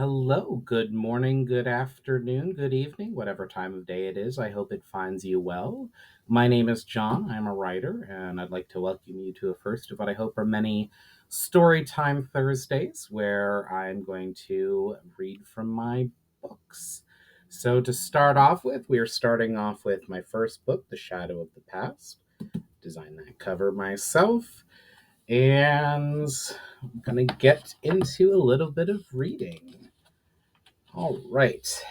Hello, good morning, good afternoon, good evening, whatever time of day it is. I hope it finds you well. My name is John. I'm a writer, and I'd like to welcome you to a first of what I hope are many Storytime Thursdays where I'm going to read from my books. So, to start off with, we are starting off with my first book, The Shadow of the Past. Designed that cover myself, and I'm going to get into a little bit of reading. All right.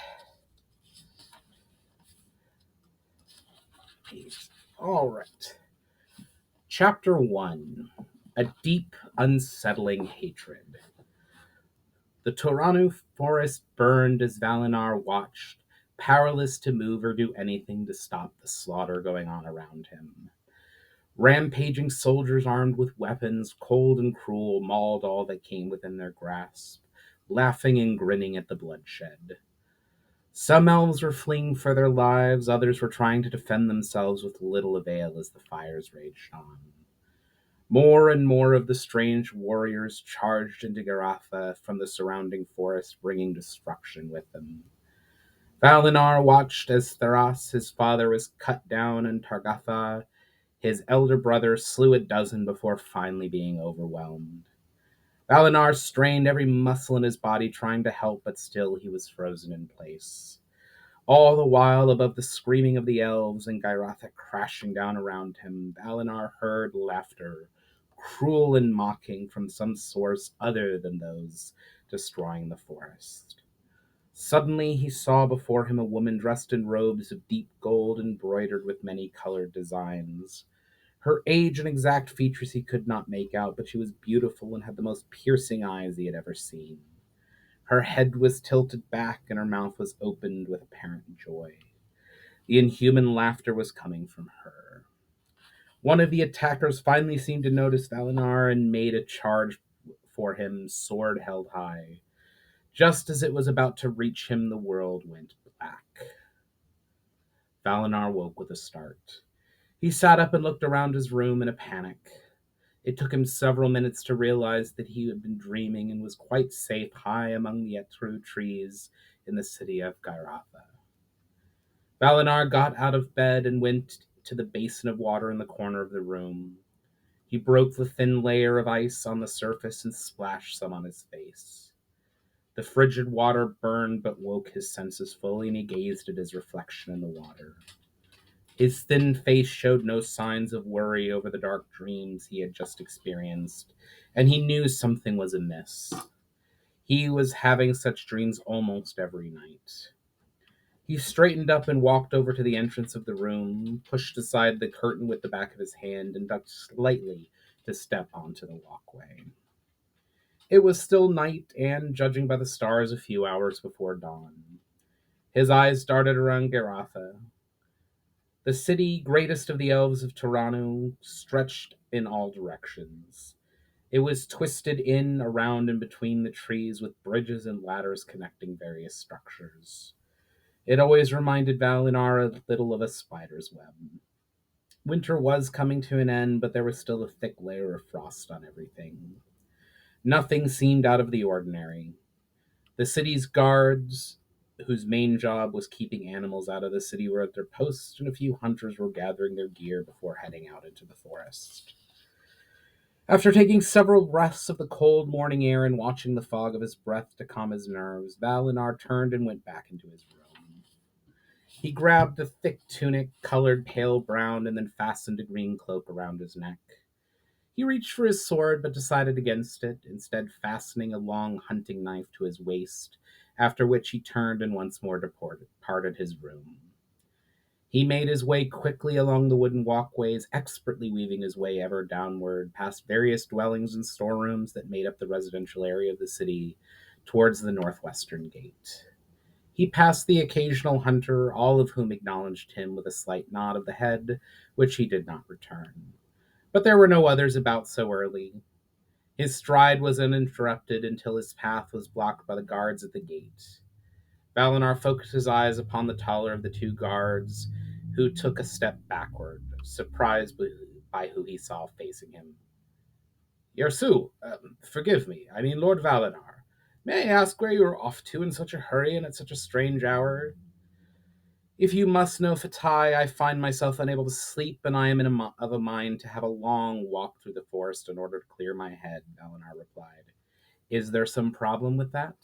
All right. Chapter 1. A Deep, Unsettling Hatred. The Toranu forest burned as Valinar watched, powerless to move or do anything to stop the slaughter going on around him. Rampaging soldiers armed with weapons, cold and cruel, mauled all that came within their grasp, laughing and grinning at the bloodshed. Some elves were fleeing for their lives, others were trying to defend themselves with little avail as the fires raged on. More and more of the strange warriors charged into Garatha from the surrounding forest, bringing destruction with them. Valinar watched as Theras, his father, was cut down, and Targatha, his elder brother, slew a dozen before finally being overwhelmed. Valinar strained every muscle in his body trying to help, but still he was frozen in place. All the while, above the screaming of the elves and Gairatha crashing down around him, Valinar heard laughter, cruel and mocking, from some source other than those destroying the forest. Suddenly he saw before him a woman dressed in robes of deep gold embroidered with many colored designs. Her age and exact features he could not make out, but she was beautiful and had the most piercing eyes he had ever seen. Her head was tilted back and her mouth was opened with apparent joy. The inhuman laughter was coming from her. One of the attackers finally seemed to notice Valinar and made a charge for him, sword held high. Just as it was about to reach him, the world went black. Valinar woke with a start. He sat up and looked around his room in a panic. It took him several minutes to realize that he had been dreaming and was quite safe high among the Etru trees in the city of Gairatha. Valinar got out of bed and went to the basin of water in the corner of the room. He broke the thin layer of ice on the surface and splashed some on his face. The frigid water burned but woke his senses fully, and he gazed at his reflection in the water. His thin face showed no signs of worry over the dark dreams he had just experienced, and he knew something was amiss. He was having such dreams almost every night. He straightened up and walked over to the entrance of the room, pushed aside the curtain with the back of his hand, and ducked slightly to step onto the walkway. It was still night, and, judging by the stars, a few hours before dawn. His eyes darted around Garatha. The city, greatest of the elves of Toranu, stretched in all directions. It was twisted in, around, and between the trees with bridges and ladders connecting various structures. It always reminded Valinar a little of a spider's web. Winter was coming to an end, but there was still a thick layer of frost on everything. Nothing seemed out of the ordinary. The city's guards, whose main job was keeping animals out of the city, were at their posts, and a few hunters were gathering their gear before heading out into the forest. After taking several breaths of the cold morning air and watching the fog of his breath to calm his nerves, Valinar turned and went back into his room. He grabbed a thick tunic, colored pale brown, and then fastened a green cloak around his neck. He reached for his sword, but decided against it, instead fastening a long hunting knife to his waist, after which he turned and once more departed his room. He made his way quickly along the wooden walkways, expertly weaving his way ever downward, past various dwellings and storerooms that made up the residential area of the city, towards the northwestern gate. He passed the occasional hunter, all of whom acknowledged him with a slight nod of the head, which he did not return. But there were no others about so early. His stride was uninterrupted until his path was blocked by the guards at the gate. Valinar focused his eyes upon the taller of the two guards, who took a step backward, surprised by who he saw facing him. Yersu, forgive me, I mean Lord Valinar. May I ask where you are off to in such a hurry and at such a strange hour? If you must know, Fatai, I find myself unable to sleep, and I am of a mind to have a long walk through the forest in order to clear my head, Valinar replied. Is there some problem with that?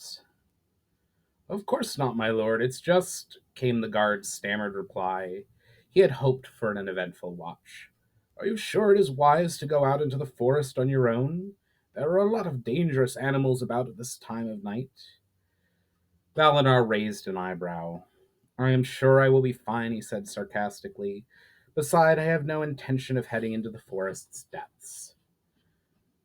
Of course not, my lord. It's just, came the guard's stammered reply. He had hoped for an uneventful watch. Are you sure it is wise to go out into the forest on your own? There are a lot of dangerous animals about at this time of night. Valinar raised an eyebrow. I am sure I will be fine, he said sarcastically. Beside, I have no intention of heading into the forest's depths.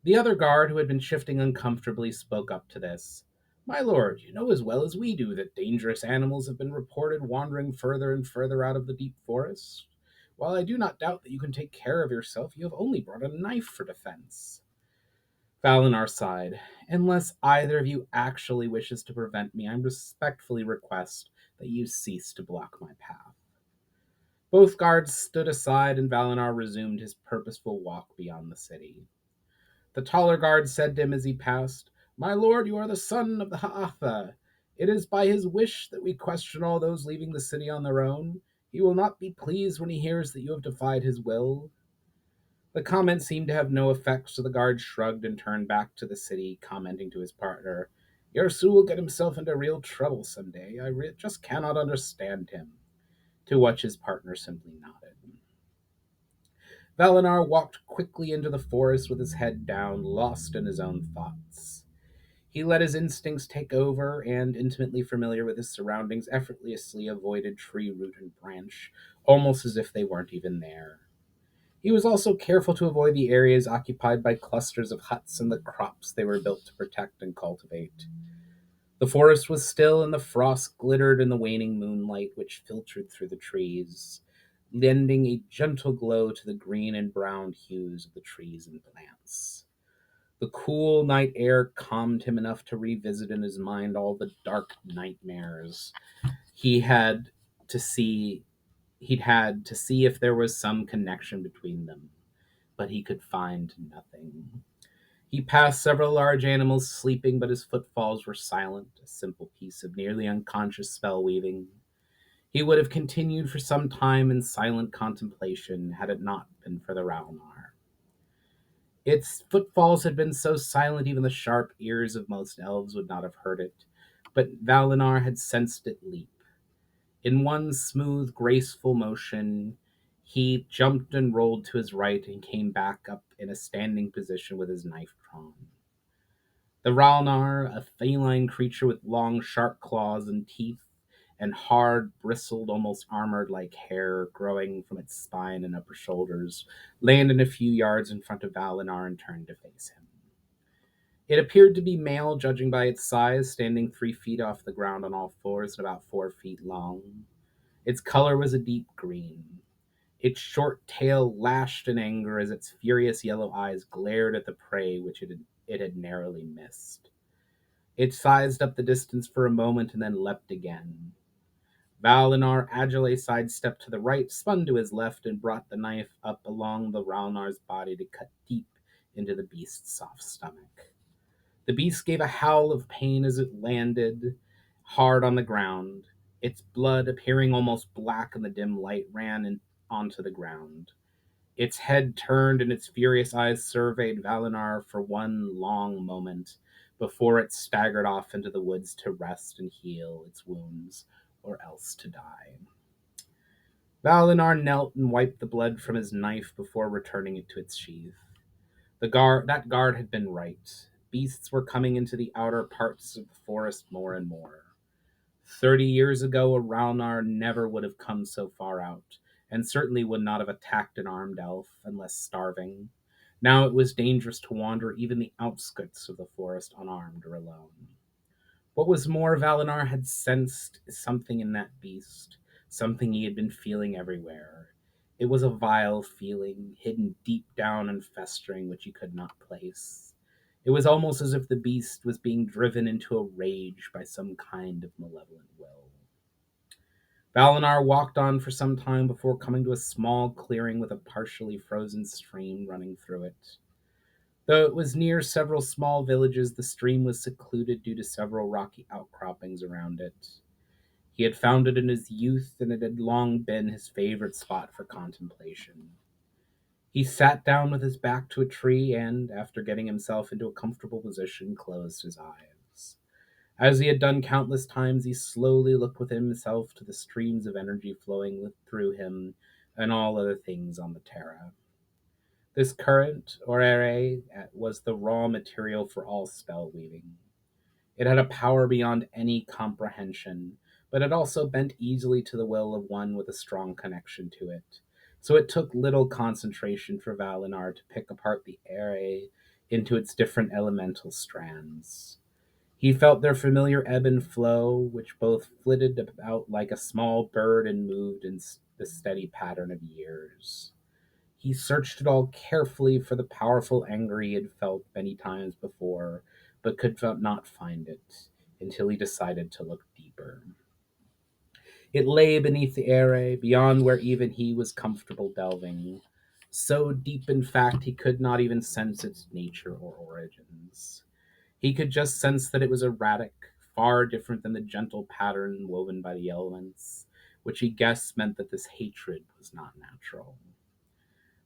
The other guard, who had been shifting uncomfortably, spoke up to this. My lord, you know as well as we do that dangerous animals have been reported wandering further and further out of the deep forest. While I do not doubt that you can take care of yourself, you have only brought a knife for defense. Valinar sighed. Unless either of you actually wishes to prevent me, I respectfully request that you cease to block my path. Both guards stood aside, and Valinar resumed his purposeful walk beyond the city. The taller guard said to him as he passed, My lord, you are the son of the Ha'atha. It is by his wish that we question all those leaving the city on their own. He will not be pleased when he hears that you have defied his will. The comment seemed to have no effect, so the guard shrugged and turned back to the city, commenting to his partner, Yarsu will get himself into real trouble someday. Just cannot understand him. To which his partner simply nodded. Valinar walked quickly into the forest with his head down, lost in his own thoughts. He let his instincts take over and, intimately familiar with his surroundings, effortlessly avoided tree, root, and branch, almost as if they weren't even there. He was also careful to avoid the areas occupied by clusters of huts and the crops they were built to protect and cultivate. The forest was still, and the frost glittered in the waning moonlight which filtered through the trees, lending a gentle glow to the green and brown hues of the trees and plants. The cool night air calmed him enough to revisit in his mind all the dark nightmares he had to see he'd had to see if there was some connection between them, but he could find nothing. He passed several large animals sleeping, but his footfalls were silent, a simple piece of nearly unconscious spell weaving. He would have continued for some time in silent contemplation had it not been for the Ralnar. Its footfalls had been so silent even the sharp ears of most elves would not have heard it, but Valinar had sensed it leap. In one smooth, graceful motion, he jumped and rolled to his right and came back up in a standing position with his knife drawn. The Ralnar, a feline creature with long, sharp claws and teeth, and hard, bristled, almost armored like hair growing from its spine and upper shoulders, landed a few yards in front of Valinar and turned to face him. It appeared to be male, judging by its size, standing 3 feet off the ground on all fours and about 4 feet long. Its color was a deep green. Its short tail lashed in anger as its furious yellow eyes glared at the prey which it had narrowly missed. It sized up the distance for a moment and then leapt again. Valinar agilely sidestepped to the right, spun to his left, and brought the knife up along the Ralnar's body to cut deep into the beast's soft stomach. The beast gave a howl of pain as it landed hard on the ground. Its blood, appearing almost black in the dim light, onto the ground. Its head turned and its furious eyes surveyed Valinar for one long moment before it staggered off into the woods to rest and heal its wounds, or else to die. Valinar knelt and wiped the blood from his knife before returning it to its sheath. That guard had been right. Beasts were coming into the outer parts of the forest more and more. 30 years ago, a Ralnar never would have come so far out, and certainly would not have attacked an armed elf unless starving. Now it was dangerous to wander even the outskirts of the forest unarmed or alone. What was more, Valinar had sensed something in that beast, something he had been feeling everywhere. It was a vile feeling, hidden deep down and festering, which he could not place. It was almost as if the beast was being driven into a rage by some kind of malevolent will. Valinar walked on for some time before coming to a small clearing with a partially frozen stream running through it. Though it was near several small villages, the stream was secluded due to several rocky outcroppings around it. He had found it in his youth, and it had long been his favorite spot for contemplation. He sat down with his back to a tree and, after getting himself into a comfortable position, closed his eyes. As he had done countless times, he slowly looked within himself to the streams of energy flowing through him and all other things on the Terra. This current, or ere, was the raw material for all spell weaving. It had a power beyond any comprehension, but it also bent easily to the will of one with a strong connection to it. So it took little concentration for Valinar to pick apart the ere into its different elemental strands. He felt their familiar ebb and flow, which both flitted about like a small bird and moved in the steady pattern of years. He searched it all carefully for the powerful anger he had felt many times before, but could not find it until he decided to look deeper. It lay beneath the ere, beyond where even he was comfortable delving. So deep, in fact, he could not even sense its nature or origins. He could just sense that it was erratic, far different than the gentle pattern woven by the elements, which he guessed meant that this hatred was not natural.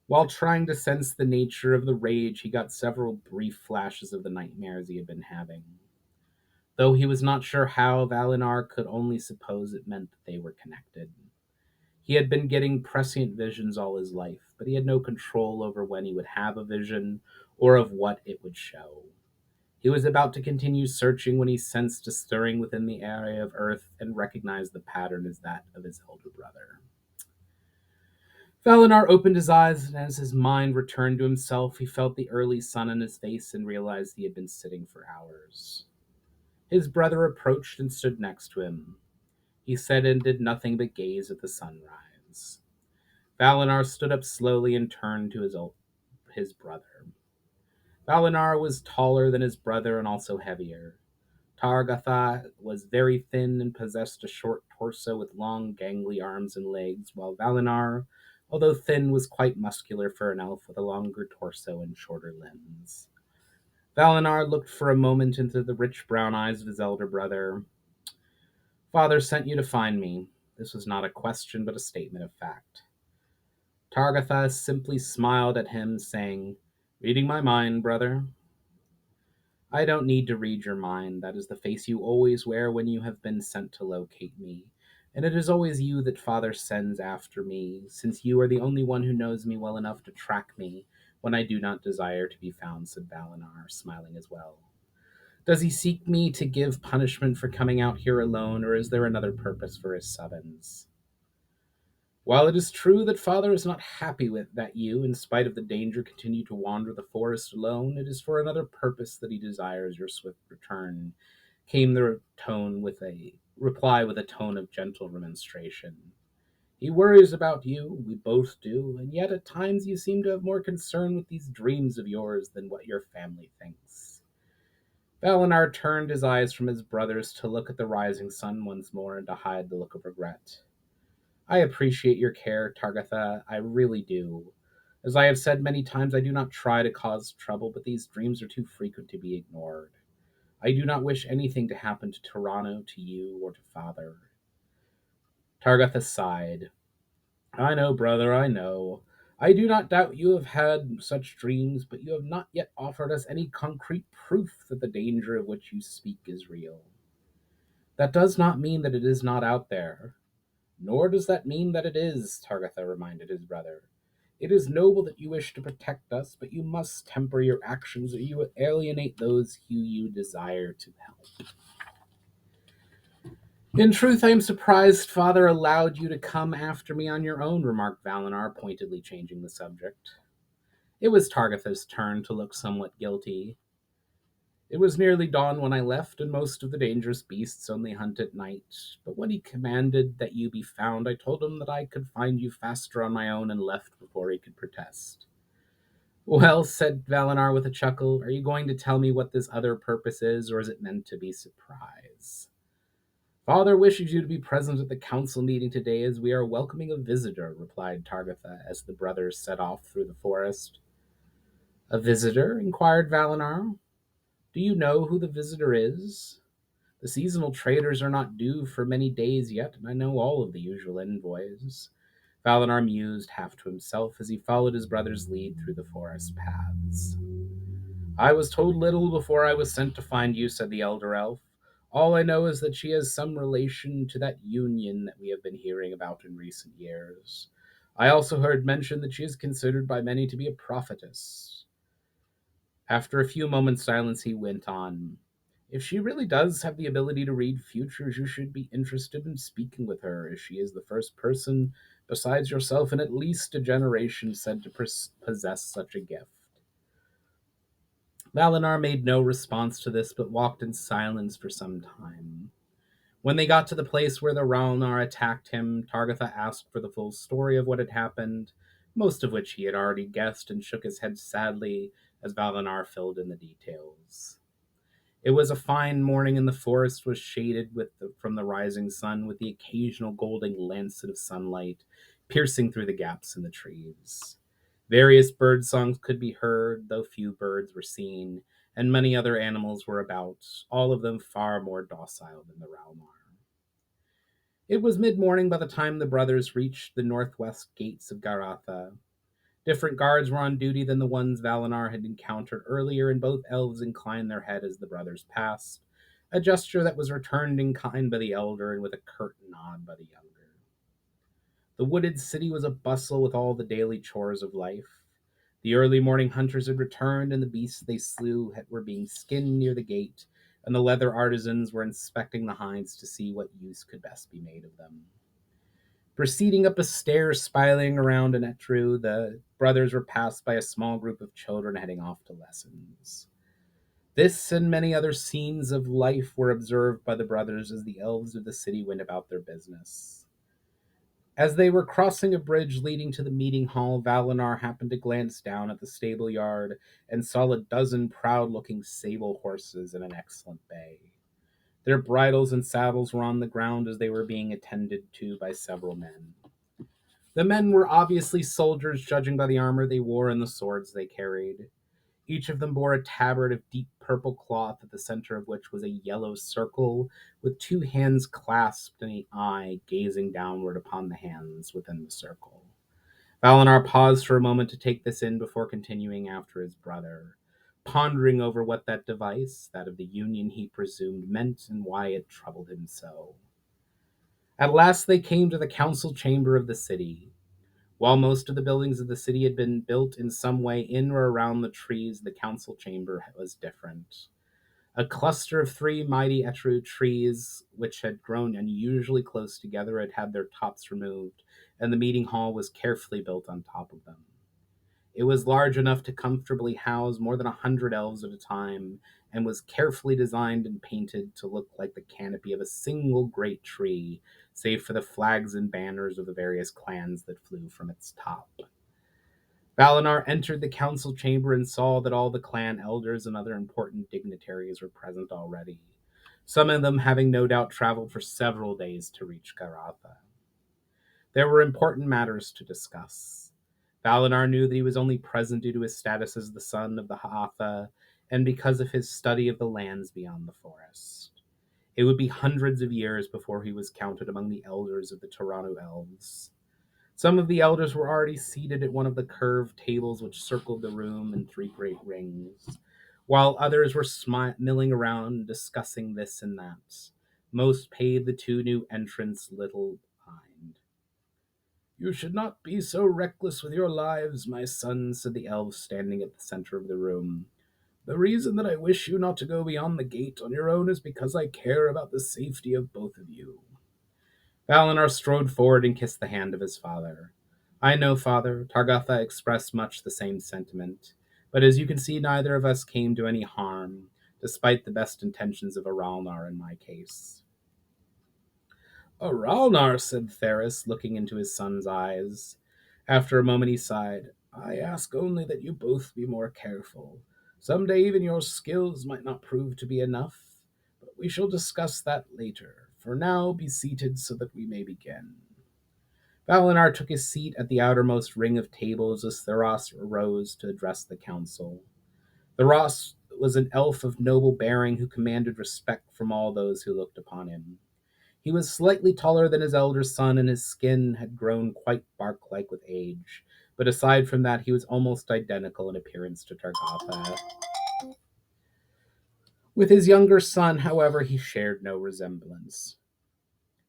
While trying to sense the nature of the rage, he got several brief flashes of the nightmares he had been having. Though he was not sure how, Valinar could only suppose it meant that they were connected. He had been getting prescient visions all his life, but he had no control over when he would have a vision or of what it would show. He was about to continue searching when he sensed a stirring within the area of earth and recognized the pattern as that of his elder brother. Valinar opened his eyes, and as his mind returned to himself, he felt the early sun on his face and realized he had been sitting for hours. His brother approached and stood next to him. He said and did nothing but gaze at the sunrise. Valinar stood up slowly and turned to his brother. Valinar was taller than his brother and also heavier. Targatha was very thin and possessed a short torso with long, gangly arms and legs, while Valinar, although thin, was quite muscular for an elf with a longer torso and shorter limbs. Valinar looked for a moment into the rich brown eyes of his elder brother. Father sent you to find me. This was not a question, but a statement of fact. Targatha simply smiled at him, saying, "Reading my mind, brother." "I don't need to read your mind. That is the face you always wear when you have been sent to locate me. And it is always you that Father sends after me, since you are the only one who knows me well enough to track me when I do not desire to be found," said Valinar, smiling as well. "Does he seek me to give punishment for coming out here alone, or is there another purpose for his summons?" "While it is true that Father is not happy with that you, in spite of the danger, continue to wander the forest alone, it is for another purpose that he desires your swift return," came the tone with a reply with a tone of gentle remonstration. "He worries about you, we both do, and yet at times you seem to have more concern with these dreams of yours than what your family thinks." Valinar turned his eyes from his brothers to look at the rising sun once more and to hide the look of regret. "I appreciate your care, Targatha, I really do. As I have said many times, I do not try to cause trouble, but these dreams are too frequent to be ignored. I do not wish anything to happen to Toronto, to you, or to Father." Targatha sighed. "I know, brother, I know. I do not doubt you have had such dreams, but you have not yet offered us any concrete proof that the danger of which you speak is real." "That does not mean that it is not out there. Nor does that mean that it is," Targatha reminded his brother. "It is noble that you wish to protect us, but you must temper your actions or you will alienate those who you desire to help." "In truth, I am surprised Father allowed you to come after me on your own," remarked Valinar, pointedly changing the subject. It was Targatha's turn to look somewhat guilty. "It was nearly dawn when I left, and most of the dangerous beasts only hunt at night. But when he commanded that you be found, I told him that I could find you faster on my own and left before he could protest." "Well," said Valinar with a chuckle, "are you going to tell me what this other purpose is, or is it meant to be surprise?" "Father wishes you to be present at the council meeting today as we are welcoming a visitor," replied Targatha as the brothers set off through the forest. A visitor? Inquired Valinar. Do you know who the visitor is? The seasonal traders are not due for many days yet, and I know all of the usual envoys. Valinar mused half to himself as he followed his brother's lead through the forest paths. I was told little before I was sent to find you, said the elder elf. All I know is that she has some relation to that union that we have been hearing about in recent years. I also heard mention that she is considered by many to be a prophetess. After a few moments' silence, he went on. If she really does have the ability to read futures, you should be interested in speaking with her, as she is the first person, besides yourself, in at least a generation said to possess such a gift. Valinar made no response to this, but walked in silence for some time. When they got to the place where the Ralnar attacked him, Targatha asked for the full story of what had happened, most of which he had already guessed, and shook his head sadly as Valinar filled in the details. It was a fine morning, and the forest was shaded from the rising sun, with the occasional golden lancet of sunlight piercing through the gaps in the trees. Various bird songs could be heard, though few birds were seen, and many other animals were about, all of them far more docile than the Ralmar. It was mid-morning by the time the brothers reached the northwest gates of Garatha. Different guards were on duty than the ones Valinar had encountered earlier, and both elves inclined their head as the brothers passed, a gesture that was returned in kind by the elder and with a curt nod by the younger. The wooded city was abustle with all the daily chores of life. The early morning hunters had returned, and the beasts they slew were being skinned near the gate, and the leather artisans were inspecting the hides to see what use could best be made of them. Proceeding up a stair spiraling around an etru, the brothers were passed by a small group of children heading off to lessons. This and many other scenes of life were observed by the brothers as the elves of the city went about their business. As they were crossing a bridge leading to the meeting hall, Valinar happened to glance down at the stable yard and saw a dozen proud-looking sable horses in an excellent bay. Their bridles and saddles were on the ground as they were being attended to by several men. The men were obviously soldiers, judging by the armor they wore and the swords they carried. Each of them bore a tabard of deep purple cloth, at the center of which was a yellow circle with two hands clasped and an eye gazing downward upon the hands within the circle. Valinar paused for a moment to take this in before continuing after his brother, pondering over what that device, that of the Union he presumed, meant and why it troubled him so. At last they came to the council chamber of the city. While most of the buildings of the city had been built in some way in or around the trees, the council chamber was different. A cluster of three mighty etru trees, which had grown unusually close together, had had their tops removed, and the meeting hall was carefully built on top of them. It was large enough to comfortably house more than 100 elves at a time, and was carefully designed and painted to look like the canopy of a single great tree, save for the flags and banners of the various clans that flew from its top. Valinar entered the council chamber and saw that all the clan elders and other important dignitaries were present already, some of them having no doubt traveled for several days to reach Garatha. There were important matters to discuss. Valinar knew that he was only present due to his status as the son of the Ha'atha and because of his study of the lands beyond the forest. It would be hundreds of years before he was counted among the elders of the Taranu elves. Some of the elders were already seated at one of the curved tables which circled the room in three great rings, while others were milling around discussing this and that. Most paid the two new entrants little mind. You should not be so reckless with your lives, my son, said the elf standing at the center of the room. The reason that I wish you not to go beyond the gate on your own is because I care about the safety of both of you. Valinar strode forward and kissed the hand of his father. I know, father, Targatha expressed much the same sentiment, but as you can see, neither of us came to any harm, despite the best intentions of Aralnar in my case. Aralnar, said Theris, looking into his son's eyes. After a moment he sighed. I ask only that you both be more careful. Some day even your skills might not prove to be enough, but we shall discuss that later. For now, be seated so that we may begin. Valinar took his seat at the outermost ring of tables as Theros arose to address the council. Theros was an elf of noble bearing who commanded respect from all those who looked upon him. He was slightly taller than his elder son, and his skin had grown quite bark like with age. But aside from that, he was almost identical in appearance to Targatha. With his younger son, however, he shared no resemblance.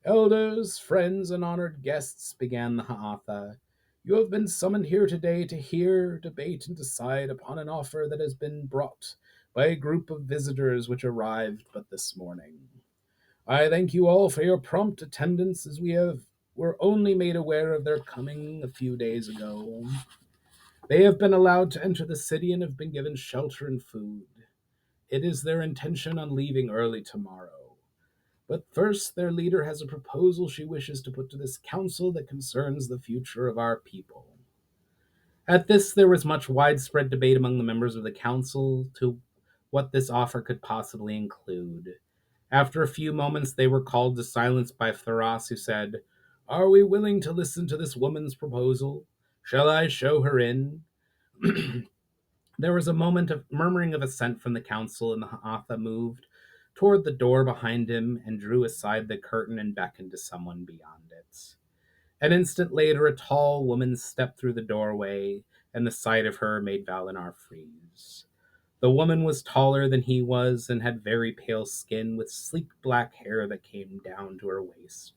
Elders, friends, and honored guests, began the Ha'atha, you have been summoned here today to hear, debate, and decide upon an offer that has been brought by a group of visitors which arrived but this morning. I thank you all for your prompt attendance, as were only made aware of their coming a few days ago. They have been allowed to enter the city and have been given shelter and food. It is their intention on leaving early tomorrow. But first, their leader has a proposal she wishes to put to this council that concerns the future of our people. At this, there was much widespread debate among the members of the council to what this offer could possibly include. After a few moments, they were called to silence by Thoros, who said, are we willing to listen to this woman's proposal? Shall I show her in? There was a moment of murmuring of assent from the council, and the Ha'atha moved toward the door behind him and drew aside the curtain and beckoned to someone beyond it. An instant later, a tall woman stepped through the doorway, and the sight of her made Valinar freeze. The woman was taller than he was and had very pale skin with sleek black hair that came down to her waist.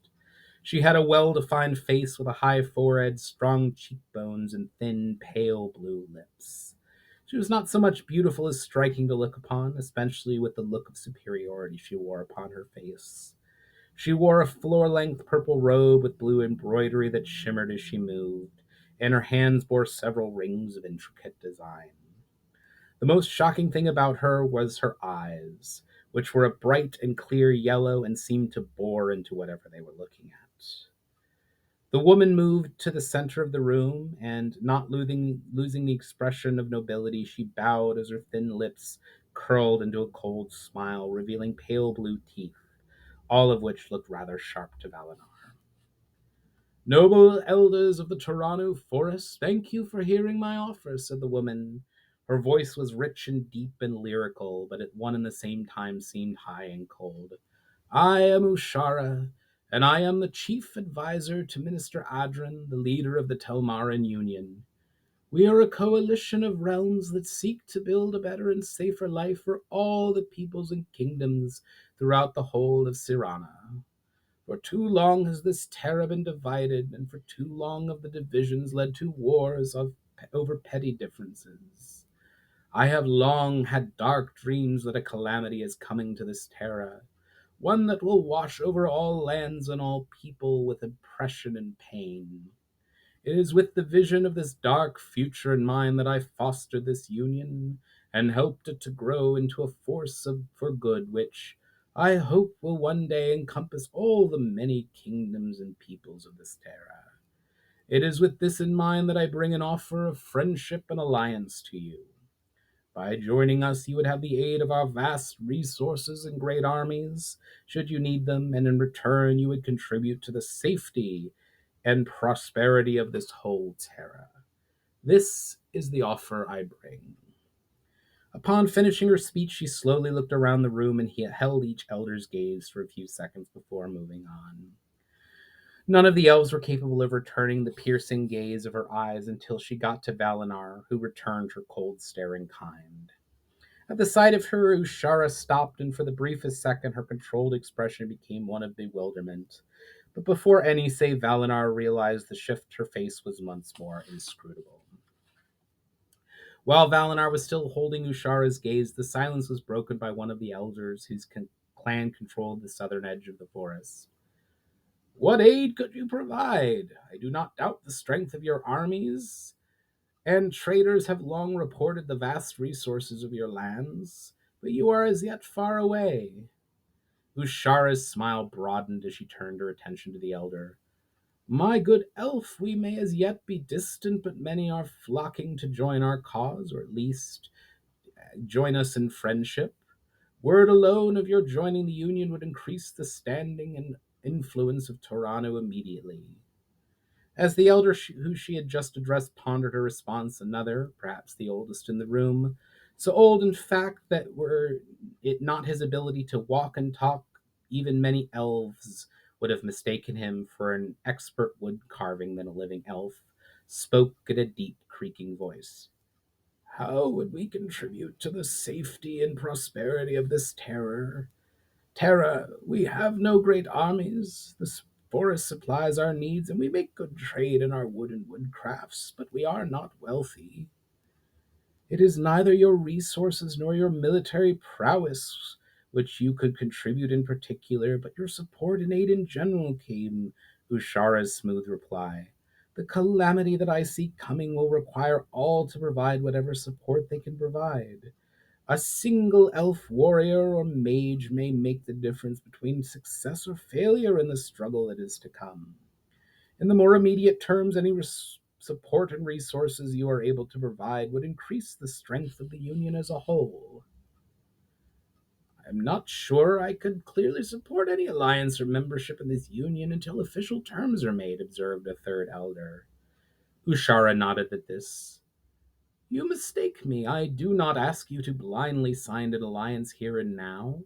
She had a well-defined face with a high forehead, strong cheekbones, and thin, pale blue lips. She was not so much beautiful as striking to look upon, especially with the look of superiority she wore upon her face. She wore a floor-length purple robe with blue embroidery that shimmered as she moved, and her hands bore several rings of intricate design. The most shocking thing about her was her eyes, which were a bright and clear yellow and seemed to bore into whatever they were looking at. The woman moved to the center of the room, and not losing the expression of nobility, she bowed as her thin lips curled into a cold smile, revealing pale blue teeth, all of which looked rather sharp to Valinor. Noble elders of the Toronto Forest, thank you for hearing my offer, said the woman. Her voice was rich and deep and lyrical, but at one and the same time seemed high and cold. I am Ushara, and I am the chief advisor to Minister Adran, the leader of the Telmaran Union. We are a coalition of realms that seek to build a better and safer life for all the peoples and kingdoms throughout the whole of Sirana. For too long has this terra been divided, and for too long have the divisions led to wars over petty differences. I have long had dark dreams that a calamity is coming to this terra, one that will wash over all lands and all people with oppression and pain. It is with the vision of this dark future in mind that I fostered this union and helped it to grow into a force for good, which I hope will one day encompass all the many kingdoms and peoples of this terra. It is with this in mind that I bring an offer of friendship and alliance to you. By joining us, you would have the aid of our vast resources and great armies, should you need them, and in return you would contribute to the safety and prosperity of this whole terra. This is the offer I bring. Upon finishing her speech, she slowly looked around the room and held each elder's gaze for a few seconds before moving on. None of the elves were capable of returning the piercing gaze of her eyes until she got to Valinar, who returned her cold, staring kind. At the sight of her, Ushara stopped, and for the briefest second her controlled expression became one of bewilderment. But before any save Valinar realized the shift, her face was once more inscrutable. While Valinar was still holding Ushara's gaze, the silence was broken by one of the elders whose clan controlled the southern edge of the forest. What aid could you provide? I do not doubt the strength of your armies, and traders have long reported the vast resources of your lands, but you are as yet far away. Ushara's smile broadened as she turned her attention to the elder. My good elf, we may as yet be distant, but many are flocking to join our cause, or at least join us in friendship. Word alone of your joining the Union would increase the standing and influence of Toronto immediately. As the elder who she had just addressed pondered her response, another, perhaps the oldest in the room, so old in fact that were it not his ability to walk and talk, even many elves would have mistaken him for an expert wood carving than a living elf, spoke in a deep, creaking voice. How would we contribute to the safety and prosperity of this Terra, we have no great armies. The forest supplies our needs, and we make good trade in our wood and woodcrafts, but we are not wealthy. It is neither your resources nor your military prowess which you could contribute in particular, but your support and aid in general, came Ushara's smooth reply. The calamity that I see coming will require all to provide whatever support they can provide. A single elf warrior or mage may make the difference between success or failure in the struggle that is to come. In the more immediate terms, any support and resources you are able to provide would increase the strength of the Union as a whole. I'm not sure I could clearly support any alliance or membership in this Union until official terms are made, observed a third elder. Ushara nodded at this. You mistake me. I do not ask you to blindly sign an alliance here and now.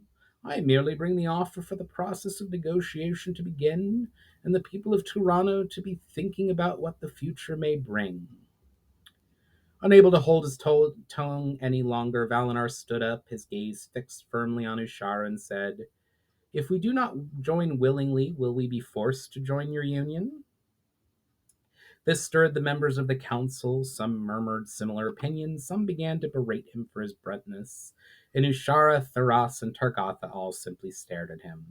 I merely bring the offer for the process of negotiation to begin, and the people of Toronto to be thinking about what the future may bring. Unable to hold his tongue any longer, Valinar stood up, his gaze fixed firmly on Ushara, and said, If we do not join willingly, will we be forced to join your union? This stirred the members of the council. Some murmured similar opinions, some began to berate him for his bluntness, and Ushara, Tharas, and Targatha all simply stared at him.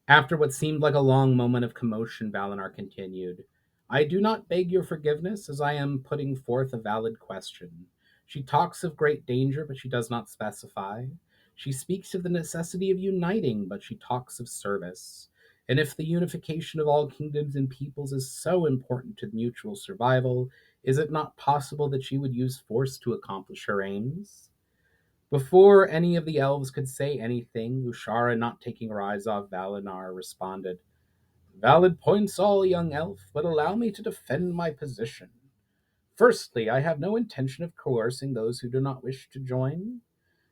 After what seemed like a long moment of commotion, Valinar continued, I do not beg your forgiveness, as I am putting forth a valid question. She talks of great danger, but she does not specify. She speaks of the necessity of uniting, but she talks of service. And if the unification of all kingdoms and peoples is so important to mutual survival, is it not possible that she would use force to accomplish her aims? Before any of the elves could say anything, Ushara, not taking her eyes off Valinar, responded, Valid points all, young elf, but allow me to defend my position. Firstly, I have no intention of coercing those who do not wish to join.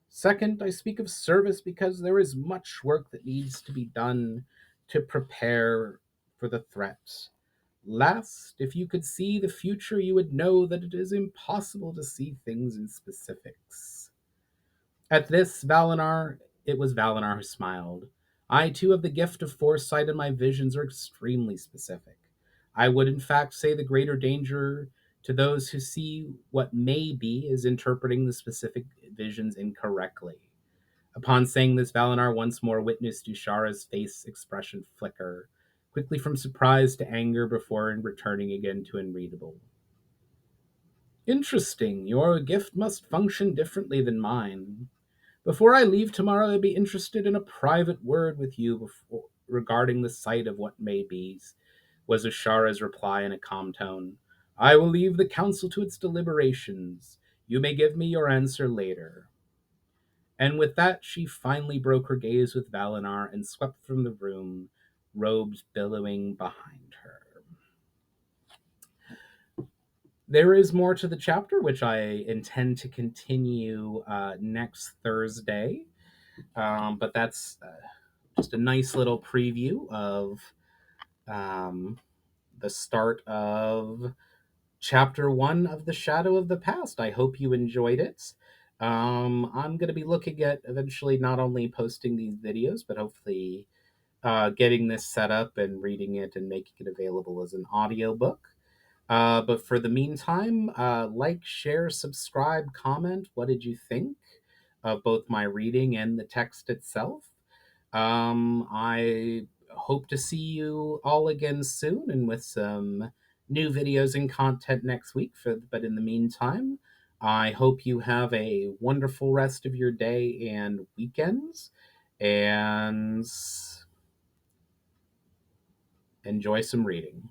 Second, I speak of service because there is much work that needs to be done to prepare for the threat. Last, if you could see the future, you would know that it is impossible to see things in specifics. At this, it was Valinar who smiled. I too have the gift of foresight, and my visions are extremely specific. I would, in fact, say the greater danger to those who see what may be is interpreting the specific visions incorrectly. Upon saying this, Valinar once more witnessed Ushara's face expression flicker, quickly from surprise to anger before returning again to unreadable. Interesting. Your gift must function differently than mine. Before I leave tomorrow, I'd be interested in a private word with you regarding the site of what may be, was Ushara's reply in a calm tone. I will leave the council to its deliberations. You may give me your answer later. And with that, she finally broke her gaze with Valinar and swept from the room, robes billowing behind her. There is more to the chapter, which I intend to continue next Thursday. But that's just a nice little preview of um, the start of chapter 1 of The Shadow of the Past. I hope you enjoyed it. I'm going to be looking at eventually not only posting these videos, but hopefully getting this set up and reading it and making it available as an audiobook. But for the meantime, like, share, subscribe, comment. What did you think of both my reading and the text itself? I hope to see you all again soon and with some new videos and content next week. But in the meantime, I hope you have a wonderful rest of your day and weekends, and enjoy some reading.